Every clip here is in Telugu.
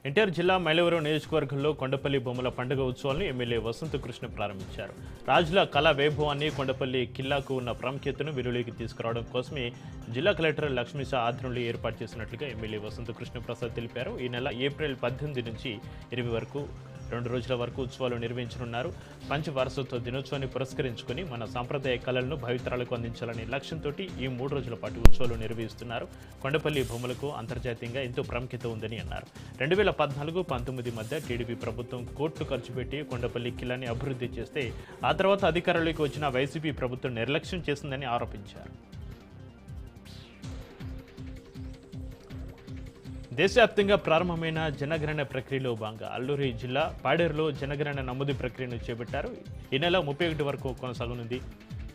ఎన్టీఆర్ జిల్లా మైలవరం నియోజకవర్గంలో కొండపల్లి బొమ్మల పండుగ ఉత్సవాలను ఎమ్మెల్యే వసంత కృష్ణ ప్రారంభించారు. రాజుల కళా వైభవాన్ని, కొండపల్లి కిల్లాకు ఉన్న ప్రాముఖ్యతను వెలుగులోకి తీసుకురావడం కోసమే జిల్లా కలెక్టర్ లక్ష్మీశా ఆధ్వర్యంలో ఏర్పాటు చేసినట్లుగా ఎమ్మెల్యే వసంత కృష్ణ ప్రసాద్ తెలిపారు. ఈ నెల ఏప్రిల్ 18 నుంచి 20 వరకు 2 రోజుల వరకు ఉత్సవాలు నిర్వహించనున్నారు. పంచ వారసత్వ దినోత్సవాన్ని పురస్కరించుకుని మన సాంప్రదాయ కళలను భావితరాలకు అందించాలనే లక్ష్యంతో ఈ 3 రోజుల పాటు ఉత్సవాలు నిర్వహిస్తున్నారు. కొండపల్లి బొమ్మలకు అంతర్జాతీయంగా ఎంతో ప్రాముఖ్యత ఉందని అన్నారు. 2014-19 మధ్య టీడీపీ ప్రభుత్వం కోట్లు ఖర్చు పెట్టి కొండపల్లి కిల్లాని అభివృద్ధి చేస్తే ఆ తర్వాత అధికారంలోకి వచ్చిన వైసీపీ ప్రభుత్వం నిర్లక్ష్యం చేసిందని ఆరోపించారు. దేశవ్యాప్తంగా ప్రారంభమైన జనగణన ప్రక్రియలో భాగంగా అల్లూరి జిల్లా పాడేరులో జనగణన నమోదు ప్రక్రియను చేపట్టారు. ఈ నెల 31 వరకు కొనసాగనుంది.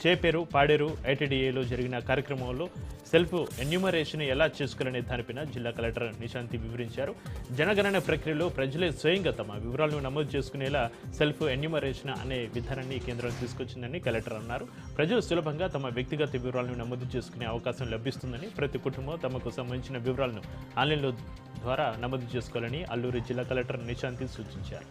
చేపేరు పాడేరు ఐటీడీఏలో జరిగిన కార్యక్రమంలో సెల్ఫ్ ఎన్యూమరేషన్ ఎలా చేసుకోవాలనే దానిపైన జిల్లా కలెక్టర్ నిశాంతి వివరించారు. జనగణన ప్రక్రియలో ప్రజలే స్వయంగా తమ వివరాలను నమోదు చేసుకునేలా సెల్ఫ్ ఎన్యూమరేషన్ అనే విధానాన్ని కేంద్రం తీసుకొచ్చిందని కలెక్టర్ అన్నారు. ప్రజలు సులభంగా తమ వ్యక్తిగత వివరాలను నమోదు చేసుకునే అవకాశం లభిస్తుందని, ప్రతి కుటుంబం తమకు సంబంధించిన వివరాలను ఆన్లైన్లో ద్వారా నమోదు చేసుకోవాలని అల్లూరి జిల్లా కలెక్టర్ నిశాంతి సూచించారు.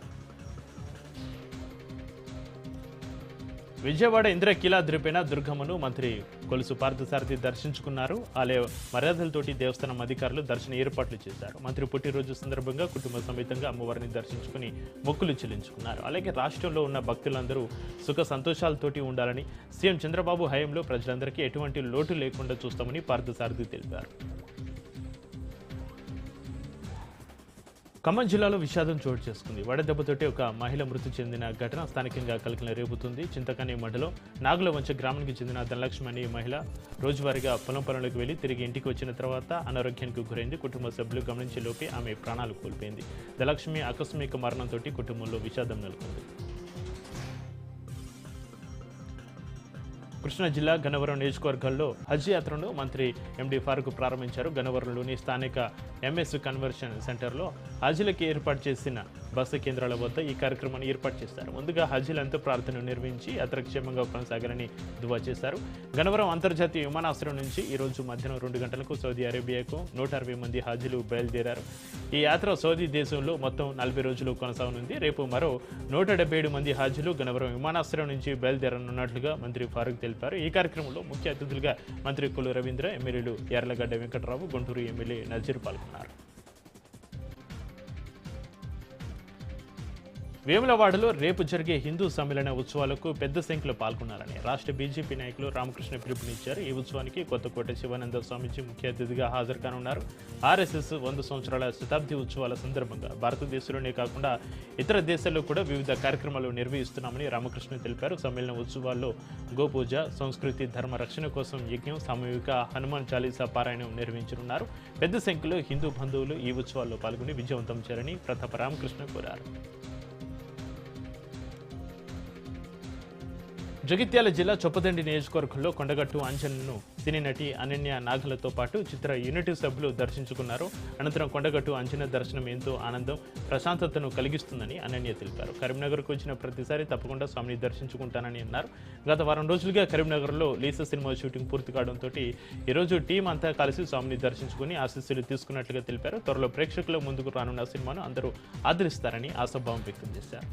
విజయవాడ ఇంద్రకీలాద్రిపైన దుర్గమ్మను మంత్రి కొలుసు పార్థసారథి దర్శించుకున్నారు. ఆలయ మర్యాదలతోటి దేవస్థానం అధికారులు దర్శన ఏర్పాట్లు చేశారు. మంత్రి పుట్టినరోజు సందర్భంగా కుటుంబ సమేతంగా అమ్మవారిని దర్శించుకుని మొక్కులు చెల్లించుకున్నారు. అలాగే రాష్ట్రంలో ఉన్న భక్తులందరూ సుఖ సంతోషాలతోటి ఉండాలని, సీఎం చంద్రబాబు హయాంలో ప్రజలందరికీ ఎటువంటి లోటు లేకుండా చూస్తామని పార్థసారథి తెలిపారు. ఖమ్మం జిల్లాలో విషాదం చోటు చేసుకుంది. వడదెబ్బతోటి ఒక మహిళ మృతి చెందిన ఘటన స్థానికంగా కలకలం రేపుతుంది. చింతకని మండలం నాగులవంచ గ్రామానికి చెందిన ధనలక్ష్మి అనే మహిళ రోజువారీగా పొలం పనులకు వెళ్లి తిరిగి ఇంటికి వచ్చిన తర్వాత అనారోగ్యానికి గురైంది. కుటుంబ సభ్యులు గమనించే లోపే ఆమె ప్రాణాలు కోల్పోయింది. ధనలక్ష్మి ఆకస్మిక మరణంతో కుటుంబంలో విషాదం నెలకొంది. కృష్ణా జిల్లా గన్నవరం నియోజకవర్గాల్లో హజ్ యాత్రను మంత్రి ఎండి ఫారూక్ ప్రారంభించారు. గన్నవరంలోని స్థానిక ఎంఎస్ కన్వర్షన్ సెంటర్లో హజ్లకి ఏర్పాటు చేసిన బస్సు కేంద్రాల వద్ద ఈ కార్యక్రమాన్ని ఏర్పాటు చేశారు. ముందుగా హజ్లంతా ప్రార్థనలు నిర్వహించి యాత్ర క్షేమంగా కొనసాగాలని దువా చేశారు. గన్నవరం అంతర్జాతీయ విమానాశ్రయం నుంచి ఈ రోజు మధ్యాహ్నం 2 గంటలకు సౌదీ అరేబియాకు 160 మంది హాజీలు బయలుదేరారు. ఈ యాత్ర సౌదీ దేశంలో మొత్తం 40 రోజులు కొనసాగనుంది. రేపు మరో 177 మంది హాజీలు గన్నవరం విమానాశ్రయం నుంచి బయలుదేరనున్నట్లుగా మంత్రి ఫారూక్ తెలిపారు. ఈ కార్యక్రమంలో ముఖ్య అతిథులుగా మంత్రి కొల్లు రవీంద్ర, ఎమ్మెల్యేలు యార్లగడ్డ వెంకటరావు, గుంటూరు ఎమ్మెల్యే నజీర్ పాల్గొన్నారు. వేములవాడలో రేపు జరిగే హిందూ సమ్మేళన ఉత్సవాలకు పెద్ద సంఖ్యలో పాల్గొన్నారని రాష్ట్ర బీజేపీ నాయకులు రామకృష్ణ పిలుపునిచ్చారు. ఈ ఉత్సవానికి కొత్తకోట శివానంద స్వామీజీ ముఖ్య అతిథిగా హాజరు కానున్నారు. ఆర్ఎస్ఎస్ 100 సంవత్సరాల శతాబ్ది ఉత్సవాల సందర్భంగా భారతదేశంలోనే కాకుండా ఇతర దేశాల్లో కూడా వివిధ కార్యక్రమాలు నిర్వహిస్తున్నామని రామకృష్ణ తెలిపారు. సమ్మేళన ఉత్సవాల్లో గోపూజ, సంస్కృతి, ధర్మ రక్షణ కోసం యజ్ఞం, సామూహిక హనుమాన్ చాలీసా పారాయణం నిర్వహించనున్నారు. పెద్ద సంఖ్యలో హిందూ బంధువులు ఈ ఉత్సవాల్లో పాల్గొని విజయవంతం చేయాలని ప్రతాప రామకృష్ణ కోరారు. జగిత్యాల జిల్లా చొప్పదండి నియోజకవర్గంలో కొండగట్టు అంజన్ను సినీ నటి అనన్య నాగలతో పాటు చిత్ర యూనిటీ సభ్యులు దర్శించుకున్నారు. అనంతరం కొండగట్టు అంజన దర్శనం ఎంతో ఆనందం, ప్రశాంతతను కలిగిస్తుందని అనన్య తెలిపారు. కరీంనగర్కు వచ్చిన ప్రతిసారి తప్పకుండా స్వామిని దర్శించుకుంటానని అన్నారు. గత వారం రోజులుగా కరీంనగర్లో లీసా సినిమా షూటింగ్ పూర్తి కావడంతో ఈరోజు టీం అంతా కలిసి స్వామిని దర్శించుకుని ఆశీస్సులు తీసుకున్నట్లుగా తెలిపారు. త్వరలో ప్రేక్షకుల ముందుకు రానున్న సినిమాను అందరూ ఆదరిస్తారని ఆశాభావం వ్యక్తం చేశారు.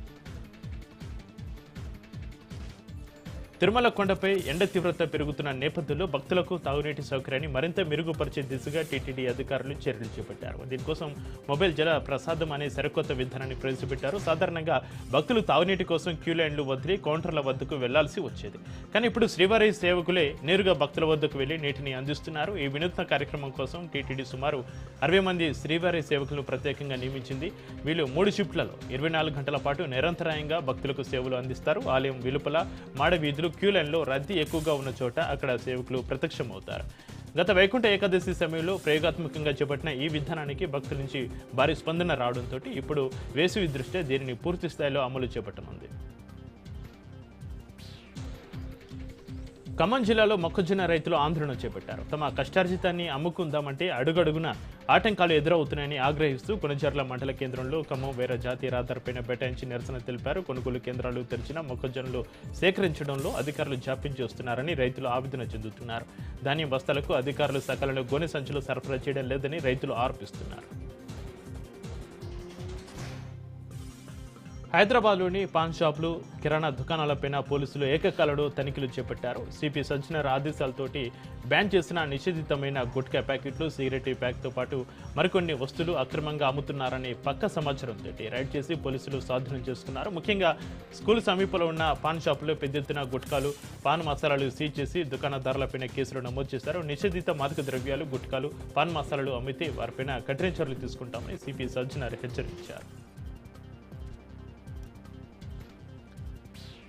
తిరుమల కొండపై ఎండ తీవ్రత పెరుగుతున్న నేపథ్యంలో భక్తులకు తాగునీటి సౌకర్యాన్ని మరింత మెరుగుపరిచే దిశగా టీటీడీ అధికారులు చర్యలు చేపట్టారు. దీనికోసం మొబైల్ జల ప్రసాదం అనే సరికొత్త విధానాన్ని ప్రవేశపెట్టారు. సాధారణంగా భక్తులు తాగునీటి కోసం క్యూ లైన్లు వదిలి కౌంటర్ల వద్దకు వెళ్లాల్సి వచ్చేది. కానీ ఇప్పుడు శ్రీవారి సేవకులే నేరుగా భక్తుల వద్దకు వెళ్లి నీటిని అందిస్తున్నారు. ఈ వినూత్న కార్యక్రమం కోసం టీటీడీ సుమారు 60 మంది శ్రీవారి సేవకులను ప్రత్యేకంగా నియమించింది. వీళ్ళు 3 షిఫ్ట్లలో 24 గంటల పాటు నిరంతరాయంగా భక్తులకు సేవలు అందిస్తారు. ఆలయం వెలుపల మాడ వీధులు క్యూ లైన్లో రద్దీ ఎక్కువగా ఉన్న చోట అక్కడ సేవకులు ప్రత్యక్షమవుతారు. గత వైకుంఠ ఏకాదశి సమయంలో ప్రయోగాత్మకంగా చేపట్టిన ఈ విధానానికి భక్తుల నుంచి భారీ స్పందన రావడంతో ఇప్పుడు వేసవి దృష్ట్యా దీనిని పూర్తి స్థాయిలో అమలు చేపట్టనుంది. ఖమ్మం జిల్లాలో మొక్కజొన్న రైతులు ఆందోళన చేపట్టారు. తమ కష్టార్జితాన్ని అమ్ముకుందామంటే అడుగడుగున ఆటంకాలు ఎదురవుతున్నాయని ఆగ్రహిస్తూ కొనజర్ల మండల కేంద్రంలో ఖమ్మం వేర జాతీయ రహదారిపైన బైఠాయించి నిరసన తెలిపారు. కొనుగోలు కేంద్రాలు తెరిచిన మొక్కజొన్నలు సేకరించడంలో అధికారులు జాప్యం చేస్తున్నారని రైతులు ఆవేదన చెందుతున్నారు. ధాన్యం బస్తాలకు అధికారులు సకాలంలో గోనె సంచులు సరఫరా చేయడం లేదని రైతులు ఆరోపిస్తున్నారు. హైదరాబాద్లోని పాన్ షాపులు కిరాణా దుకాణాలపైన పోలీసులు ఏకకాలంలో తనిఖీలు చేపట్టారు. సిపి సజ్జనర్ ఆదేశాలతోటి బ్యాన్ చేసిన నిషేధితమైన గుట్కా ప్యాకెట్లు, సిగరెట్ ప్యాక్తో పాటు మరికొన్ని వస్తువులు అక్రమంగా అమ్ముతున్నారనే పక్క సమాచారంతో రైడ్ చేసి పోలీసులు స్వాధీనం చేసుకున్నారు. ముఖ్యంగా స్కూల్ సమీపంలో ఉన్న పాన్ షాపులో పెద్ద ఎత్తున గుట్కాలు, పాన్ మసాలాలు సీజ్ చేసి దుకాణదారులపైన కేసులు నమోదు చేశారు. నిషేధిత మాదక ద్రవ్యాలు, గుట్కాలు, పాన్ మసాలాలు అమ్మితే వారిపైన కఠిన చర్యలు తీసుకుంటామని సిపి సజ్జనర్ హెచ్చరించారు.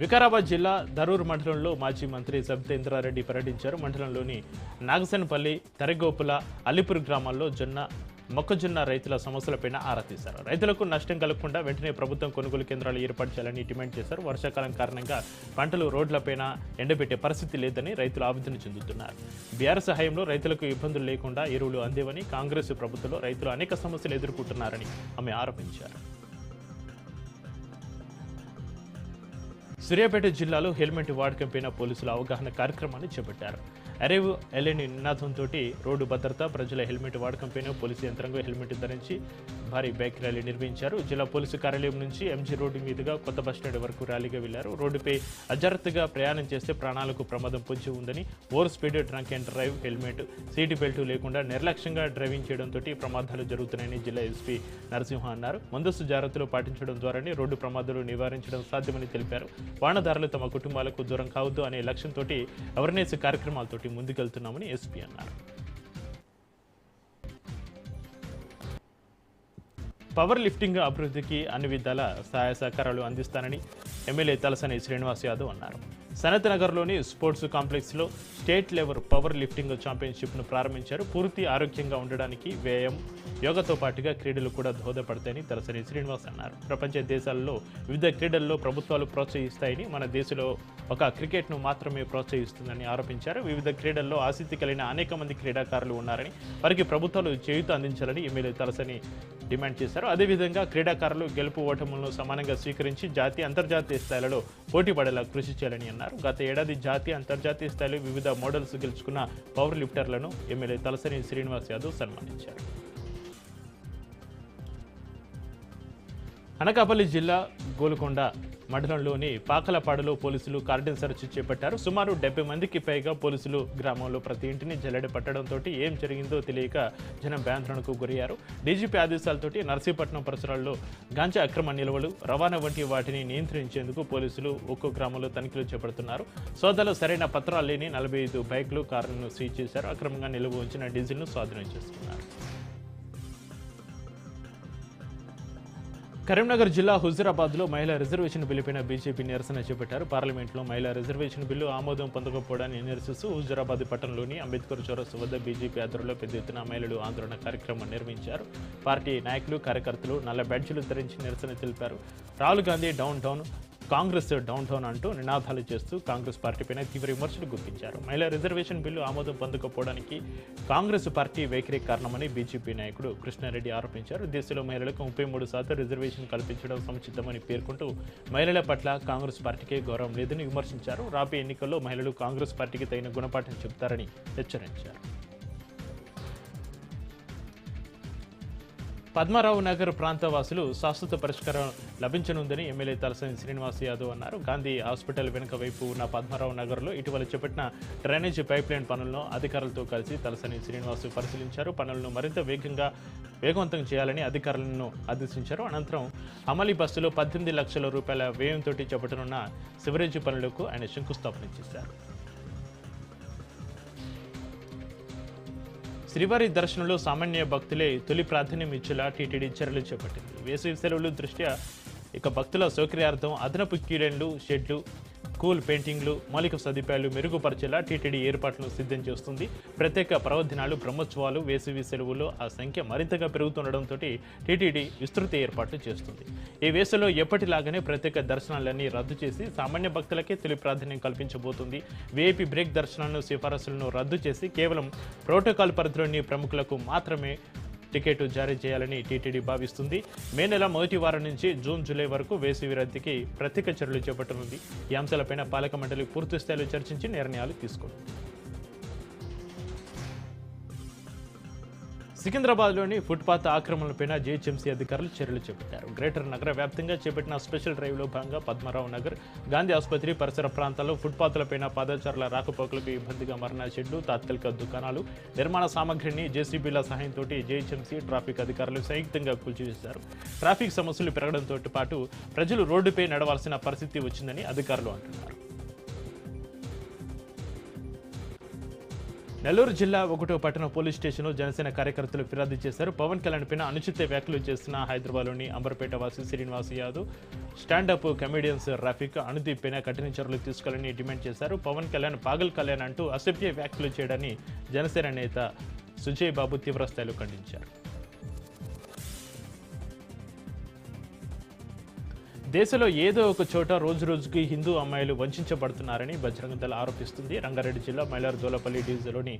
వికారాబాద్ జిల్లా దరూర్ మండలంలో మాజీ మంత్రి సబితా ఇంద్రారెడ్డి పర్యటించారు. మండలంలోని నాగసన్పల్లి, తరిగోపుల, అల్లిపూర్ గ్రామాల్లో మొక్కజొన్న రైతుల సమస్యలపైన ఆరా తీశారు. రైతులకు నష్టం కలగకుండా వెంటనే ప్రభుత్వం కొనుగోలు కేంద్రాలు ఏర్పాటు చేయాలని డిమాండ్ చేశారు. వర్షాకాలం కారణంగా పంటలు రోడ్లపైన ఎండబెట్టే పరిస్థితి లేదని రైతులు ఆవేదన చెందుతున్నారు. బీఆర్ఎస్ హయాంలో రైతులకు ఇబ్బందులు లేకుండా ఎరువులు అందేవని, కాంగ్రెస్ ప్రభుత్వంలో రైతులు అనేక సమస్యలు ఎదుర్కొంటున్నారని ఆమె ఆరోపించారు. సూర్యాపేట జిల్లాలో హెల్మెట్ వాడకంపైన పోలీసులు అవగాహన కార్యక్రమాన్ని చేపట్టారు. అరేవ్ ఎల్ఎని నినాదంతో రోడ్డు భద్రత, ప్రజల హెల్మెట్ వాడకంపైన పోలీసు యంత్రాంగం హెల్మెట్ ధరించి భారీ బైక్ ర్యాలీ నిర్వహించారు. జిల్లా పోలీసు కార్యాలయం నుంచి ఎంజీ రోడ్డు మీదుగా కొత్త బస్టాండ్ వరకు ర్యాలీగా వెళ్లారు. రోడ్డుపై అజాగ్రత్తగా ప్రయాణం చేస్తే ప్రాణాలకు ప్రమాదం పొంచి ఉందని, over speed, drunk and drive, helmet, seat belt లేకుండా నిర్లక్ష్యంగా డ్రైవింగ్ చేయడంతో ప్రమాదాలు జరుగుతున్నాయని జిల్లా ఎస్పీ నరసింహ అన్నారు. ముందస్తు జాగ్రత్తలు పాటించడం ద్వారానే రోడ్డు ప్రమాదాలు నివారించడం సాధ్యమని తెలిపారు. వాహనదారులు తమ కుటుంబాలకు దూరం కావద్దు అనే లక్ష్యంతో అవేర్నెస్ కార్యక్రమాలతోటి ముందుకెళ్తున్నామని ఎస్పీ అన్నారు. పవర్ లిఫ్టింగ్ అభివృద్ధికి అన్ని విధాల సహాయ సహకారాలు అందిస్తానని ఎమ్మెల్యే తలసాని శ్రీనివాస్ యాదవ్ అన్నారు. సనత్ నగర్లోని స్పోర్ట్స్ కాంప్లెక్స్లో స్టేట్ లెవెల్ పవర్ లిఫ్టింగ్ ఛాంపియన్షిప్ను ప్రారంభించారు. పూర్తి ఆరోగ్యంగా ఉండడానికి వ్యయం, యోగాతో పాటుగా క్రీడలు కూడా దోహదపడతాయని తలసాని శ్రీనివాస్ అన్నారు. ప్రపంచ దేశాల్లో వివిధ క్రీడల్లో ప్రభుత్వాలు ప్రోత్సహిస్తాయని, మన దేశంలో ఒక క్రికెట్ను మాత్రమే ప్రోత్సహిస్తుందని ఆరోపించారు. వివిధ క్రీడల్లో ఆసక్తి కలిగిన అనేక మంది క్రీడాకారులు ఉన్నారని, వారికి ప్రభుత్వాలు చేయూత అందించాలని ఎమ్మెల్యే తలసాని డిమాండ్ చేశారు. అదేవిధంగా క్రీడాకారులు గెలుపు ఓటములను సమానంగా స్వీకరించి జాతీయ, అంతర్జాతీయ స్థాయిలలో పోటీ పడేలా కృషి చేయాలని అన్నారు. గత ఏడాది జాతీయ, అంతర్జాతీయ స్థాయిలో వివిధ మోడల్స్ గెలుచుకున్న పవర్ లిఫ్టర్లను ఎమ్మెల్యే తలసాని శ్రీనివాస్ యాదవ్ సన్మానించారు. అనకాపల్లి జిల్లా గోల్కొండ మండలంలోని పాకలపాడులో పోలీసులు కార్డన్ సెర్చ్ చేపట్టారు. సుమారు 70 మందికి పైగా పోలీసులు గ్రామంలో ప్రతి ఇంటిని జల్లెడ పట్టడంతో ఏం జరిగిందో తెలియక జనం భయాందోళనకు గురయ్యారు. డీజీపీ ఆదేశాలతోటి నర్సీపట్నం పరిసరాల్లో గాంజా అక్రమ నిల్వలు, రవాణా వంటి వాటిని నియంత్రించేందుకు పోలీసులు ఒక్కో గ్రామంలో తనిఖీలు చేపడుతున్నారు. సోదాలో సరైన పత్రాలు లేని 45 బైక్లు, కారులను సీజ్ చేశారు. అక్రమంగా నిల్వ ఉంచిన డీజిల్ను స్వాధీనం చేసుకున్నారు. కరీంనగర్ జిల్లా హుజూరాబాద్లో మహిళా రిజర్వేషన్ బిల్లుపైన బీజేపీ నిరసన చేపట్టారు. పార్లమెంట్లో మహిళా రిజర్వేషన్ బిల్లు ఆమోదం పొందకపోవడాన్ని నిరసిస్తూ హుజూరాబాద్ పట్టణంలోని అంబేద్కర్ చౌరస్తా వద్ద బీజేపీ ఆధ్వర్యంలో పెద్ద ఎత్తున మహిళలు ఆందోళన కార్యక్రమం నిర్వహించారు. పార్టీ నాయకులు, కార్యకర్తలు నల్ల బ్యాడ్జీలు ధరించి నిరసన తెలిపారు. Rahul Gandhi down town, Congress down town అంటూ నినాదాలు చేస్తూ కాంగ్రెస్ పార్టీపైన తీవ్ర విమర్శలు గుర్తించారు. మహిళా రిజర్వేషన్ బిల్లు ఆమోదం పొందకపోవడానికి కాంగ్రెస్ పార్టీ వైఖరి కారణమని బీజేపీ నాయకుడు కృష్ణారెడ్డి ఆరోపించారు. దేశంలో మహిళలకు 33% రిజర్వేషన్ కల్పించడం సముచితమని పేర్కొంటూ మహిళల పట్ల కాంగ్రెస్ పార్టీకే గౌరవం లేదని విమర్శించారు. రాబోయే ఎన్నికల్లో మహిళలు కాంగ్రెస్ పార్టీకి తగిన గుణపాఠం చెబుతారని హెచ్చరించారు. పద్మారావు నగర్ ప్రాంత వాసులు శాశ్వత పరిష్కారం లభించనుందని ఎమ్మెల్యే తలసాని శ్రీనివాస్ యాదవ్ అన్నారు. గాంధీ హాస్పిటల్ వెనుక వైపు ఉన్న పద్మారావు నగర్లో ఇటీవల చేపట్టిన డ్రైనేజీ పైప్లైన్ పనులను అధికారులతో కలిసి తలసాని శ్రీనివాస్ పరిశీలించారు. పనులను మరింత వేగవంతం చేయాలని అధికారులను ఆదేశించారు. అనంతరం అమలీ బస్సులో 18 లక్షల రూపాయల వ్యయంతో చేపట్టనున్న సివరేజీ పనులకు ఆయన శంకుస్థాపన చేశారు. శ్రీవారి దర్శనంలో సామాన్య భక్తులే తొలి ప్రాధాన్యం ఇచ్చేలా టీటీడీ చర్యలు చేపట్టింది. వేసవి సెలవులు దృష్ట్యా భక్తుల సౌకర్యార్థం అదనపు క్యూలైన్లు, షెడ్లు, కూల్ పెయింటింగ్లు, మౌలిక సదుపాయాలు మెరుగుపరిచేలా టీటీడీ ఏర్పాట్లను సిద్ధం చేస్తుంది. ప్రత్యేక పర్వదినాలు, బ్రహ్మోత్సవాలు, వేసవి సెలవుల్లో ఆ సంఖ్య మరింతగా పెరుగుతుండడంతో టీటీడీ విస్తృత ఏర్పాట్లు చేస్తుంది. ఈ వేసవిలో ఎప్పటిలాగానే ప్రత్యేక దర్శనాలన్నీ రద్దు చేసి సామాన్య భక్తులకే తొలి ప్రాధాన్యం కల్పించబోతుంది. వీఐపీ బ్రేక్ దర్శనాలను, సిఫారసులను రద్దు చేసి కేవలం ప్రోటోకాల్ పరిధిలోని ప్రముఖులకు మాత్రమే టికెట్ జారీ చేయాలని టీటీడీ భావిస్తుంది. మే నెల మొదటి వారం నుంచి జూన్, జూలై వరకు వేసవి రద్దీకి ప్రత్యేక చర్యలు చేపట్టనుంది. ఈ అంశాలపైన పాలక మండలి పూర్తి స్థాయిలో చర్చించి నిర్ణయాలు తీసుకుంటుంది. సికింద్రాబాద్లోని ఫుట్పాత్ ఆక్రమణలపైన జీహెచ్ఎంసీ అధికారులు చర్యలు చేపట్టారు. గ్రేటర్ నగర వ్యాప్తంగా చేపట్టిన స్పెషల్ డ్రైవ్లో భాగంగా పద్మారావు నగర్, గాంధీ ఆసుపత్రి పరిసర ప్రాంతాల్లో ఫుట్పాత్లపైన పాదచారుల రాకపోకలకు ఇబ్బందిగా మారిన షెడ్లు, తాత్కాలిక దుకాణాలు, నిర్మాణ సామగ్రిని జేసీబీల సహాయంతో జీహెచ్ఎంసీ ట్రాఫిక్ అధికారులు సంయుక్తంగా కూల్చివేశారు. ట్రాఫిక్ సమస్యలు పెరగడంతో పాటు ప్రజలు రోడ్డుపై నడవాల్సిన పరిస్థితి వచ్చిందని అధికారులు అంటున్నారు. నెల్లూరు జిల్లా 1వ పట్టణ పోలీస్ స్టేషన్లో జనసేన కార్యకర్తలు ఫిర్యాదు చేశారు. పవన్ కళ్యాణ్ పైన అనుచిత వ్యాఖ్యలు చేస్తున్న హైదరాబాద్లోని అంబర్పేట వాసి శ్రీనివాస్ యాదవ్, స్టాండప్ కమెడియన్స్ రఫీక్, అనుదీప్ పైన కఠిన చర్యలు తీసుకోవాలని డిమాండ్ చేశారు. పవన్ కళ్యాణ్ పాగల్ కళ్యాణ్ అంటూ అసభ్య వ్యాఖ్యలు చేయడాన్ని జనసేన నేత సుజయ్ బాబు తీవ్రస్థాయిలో ఖండించారు. దేశంలో ఏదో ఒక చోట రోజురోజుకి హిందూ అమ్మాయిలు వంచబడుతున్నారని బజరంగ దళ ఆరోపిస్తుంది. రంగారెడ్డి జిల్లా మైలార్దోలపల్లి డివిజన్లోని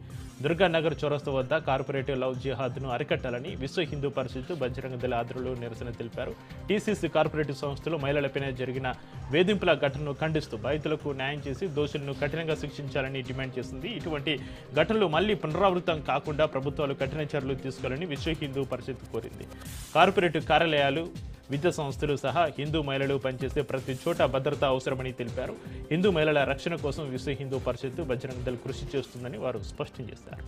దుర్గానగర్ చౌరస్తా వద్ద కార్పొరేటివ్ లవ్ జిహాద్ను అరికట్టాలని విశ్వ హిందూ పరిషత్ బజరంగ దళ ఆధ్వర్యంలో నిరసన తెలిపారు. టీసీసీ కార్పొరేటివ్ సంస్థలు మహిళలపైన జరిగిన వేధింపుల ఘటనను ఖండిస్తూ బాధితులకు న్యాయం చేసి దోషులను కఠినంగా శిక్షించాలని డిమాండ్ చేసింది. ఇటువంటి ఘటనలు మళ్లీ పునరావృతం కాకుండా ప్రభుత్వాలు కఠిన చర్యలు తీసుకోవాలని విశ్వ హిందూ పరిషత్ కోరింది. కార్పొరేటివ్ కార్యాలయాలు, విద్యా సంస్థలు సహా హిందూ మహిళలు పనిచేసే ప్రతి చోట భద్రత అవసరమని తెలిపారు. హిందూ మహిళల రక్షణ కోసం విశ్వ హిందూ పరిషత్ బజరంగ దళ్ కృషి చేస్తుందని వారు స్పష్టం చేశారు.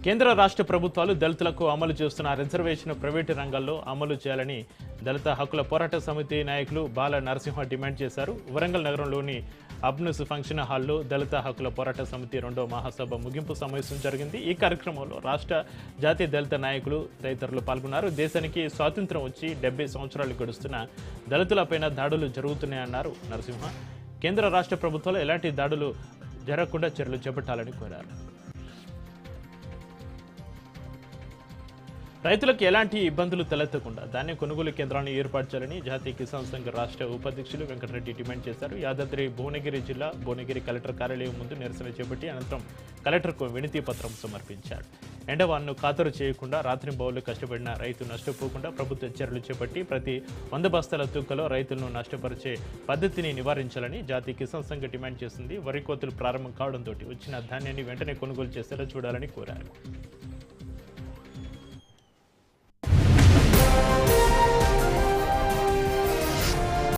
కేంద్ర రాష్ట్ర ప్రభుత్వాలు దళితులకు అమలు చేస్తున్న రిజర్వేషన్ ప్రైవేటు రంగాల్లో అమలు చేయాలని దళిత హక్కుల పోరాట సమితి నాయకులు బాల నరసింహ డిమాండ్ చేశారు. వరంగల్ నగరంలోని అబ్నుస్ ఫంక్షన్ హాల్లో దళిత హక్కుల పోరాట సమితి 2వ మహాసభ ముగింపు సమావేశం జరిగింది. ఈ కార్యక్రమంలో రాష్ట్ర జాతీయ దళిత నాయకులు తదితరులు పాల్గొన్నారు. దేశానికి స్వాతంత్ర్యం వచ్చి 70 సంవత్సరాలు గడుస్తున్న దళితులపైన దాడులు జరుగుతున్నాయన్నారు నరసింహ. కేంద్ర రాష్ట్ర ప్రభుత్వాలు ఎలాంటి దాడులు జరగకుండా చర్యలు చేపట్టాలని కోరారు. రైతులకు ఎలాంటి ఇబ్బందులు తలెత్తకుండా ధాన్యం కొనుగోలు కేంద్రాలను ఏర్పాటు చేయాలని జాతీయ కిసాన్ సంఘ్ రాష్ట్ర ఉపాధ్యక్షులు వెంకటరెడ్డి డిమాండ్ చేశారు. యాదాద్రి భువనగిరి జిల్లా భువనగిరి కలెక్టర్ కార్యాలయం ముందు నిరసన చేపట్టి అనంతరం కలెక్టర్కు వినతి పత్రం సమర్పించారు. ఎండవాన్ను ఖాతరు చేయకుండా రాత్రింబవళ్లు కష్టపడిన రైతు నష్టపోకుండా ప్రభుత్వ చర్యలు చేపట్టి ప్రతి 100 బస్తాల తూకలో రైతులను నష్టపరిచే పద్ధతిని నివారించాలని జాతీయ కిసాన్ సంఘ్ డిమాండ్ చేసింది. వరి కోతలు ప్రారంభం కావడంతో వచ్చిన ధాన్యాన్ని వెంటనే కొనుగోలు చేసేలా చూడాలని కోరారు.